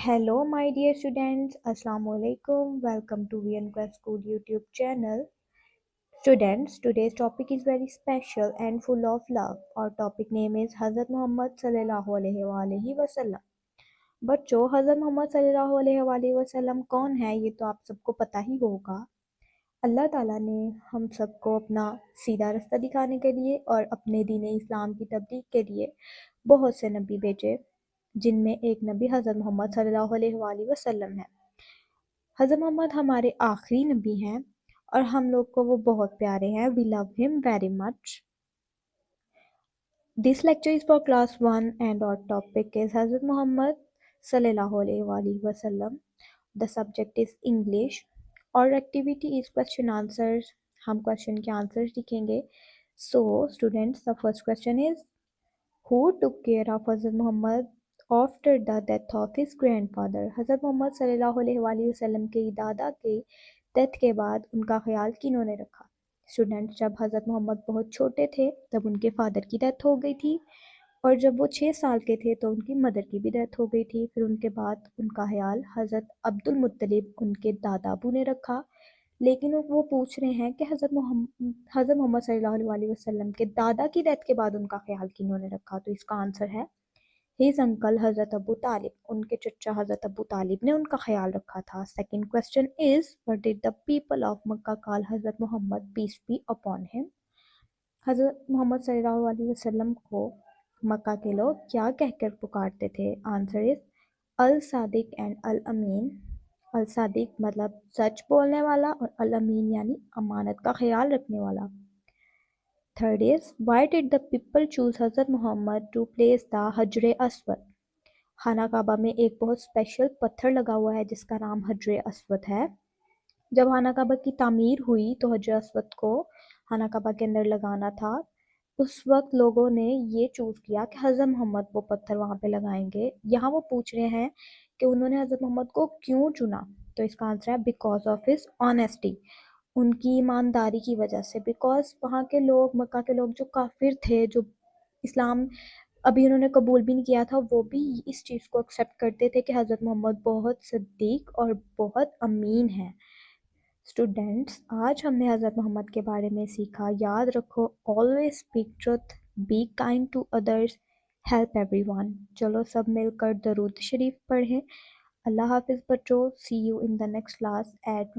Hello, my dear students. Assalamu alaikum. Welcome to VN Class School YouTube channel. Students, today's topic is very special and full of love. Our topic name is Hazrat Muhammad sallallahu alaihi wasallam. बच्चों, हज़रत Muhammad सल्लल्लाहु अलैहि वसल्लम कौन है ये तो आप सबको पता ही होगा। अल्लाह ताला ने हम सबको अपना सीधा रास्ता दिखाने के लिए और अपने दीन इस्लाम की तबलीग के लिए बहुत से नबी भेजे, जिनमें एक नबी हज़रत मोहम्मद सल्लल्लाहु अलैहि वसल्लम है। हज़रत मोहम्मद हमारे आखिरी नबी हैं और हम लोग को वो बहुत प्यारे हैं। We love him very much. This lecture is for class 1 and our topic is Hazrat Muhammad sallallahu alaihi wasallam. The subject is English. Our activity is question answers. हम क्वेश्चन के आंसर्स लिखेंगे। So students, the first question is, who took care of Hazrat Muhammad after the death of his grandfather? हज़रत Muhammad सल्लल्लाहु अलैहि वसल्लम के दादा के डेथ के बाद उनका ख्याल किन्होंने रखा? स्टूडेंट्स, जब हज़रत मोहम्मद बहुत छोटे थे तब उनके फादर की डेथ हो गई थी, और जब वो 6 साल के थे तो उनकी मदर की भी डेथ हो गई थी। फिर उनके बाद उनका ख्याल हज़रत अब्दुल मुत्तलिब उनके दादा अबू ने रखा। लेकिन वो पूछ रहे हैं कि हज़रत मोहम्मद सल्लल्लाहु अलैहि वसल्लम के दादा की डेथ के बाद उनका ख्याल किन्होंने रखा? तो इसका आंसर है हिज अंकल हज़रत अबू तालिब। उनके चचा हज़रत अबू तालिब ने उनका ख्याल रखा था। Second question is, what did the people of Mecca call हज़रत Muhammad peace be upon him? हज़रत मोहम्मद सल्लल्लाहु अलैहि वसल्लम को मक्का के लोग क्या कहकर पुकारते थे? आंसर इज अल सादिक एंड अल अमीन। अल सादिक मतलब सच बोलने वाला, और अल अमीन यानी अमानत का ख्याल रखने वाला। Third is, why did the people choose हज़रत मोहम्मद टू प्लेस द हजर अस्वद? खाना काबा में एक बहुत स्पेशल पत्थर लगा हुआ है जिसका नाम हजर अस्वद है। जब खाना काबा की तामीर हुई तो हजर अस्वद को खाना काबा के अंदर लगाना था। उस वक्त लोगों ने ये चूज़ किया कि हज़रत मोहम्मद वो पत्थर वहाँ पे लगाएंगे। यहाँ वो पूछ रहे हैं कि उन्होंने हज़रत मोहम्मद को क्यों चुना, तो इसका आंसर है बिकॉज ऑफ हिज ऑनेस्टी, उनकी ईमानदारी की वजह से। बिकॉज वहाँ के लोग, मक्का के लोग जो काफिर थे, जो इस्लाम अभी उन्होंने कबूल भी नहीं किया था, वो भी इस चीज़ को एक्सेप्ट करते थे कि हज़रत मोहम्मद बहुत सदीक और बहुत अमीन है। स्टूडेंट्स, आज हमने हज़रत मोहम्मद के बारे में सीखा। याद रखो, always speak truth, be kind to others, help everyone. चलो सब मिलकर दरूद शरीफ पढ़ें। अल्लाह हाफिज़ बच्चों। See you in the next class eight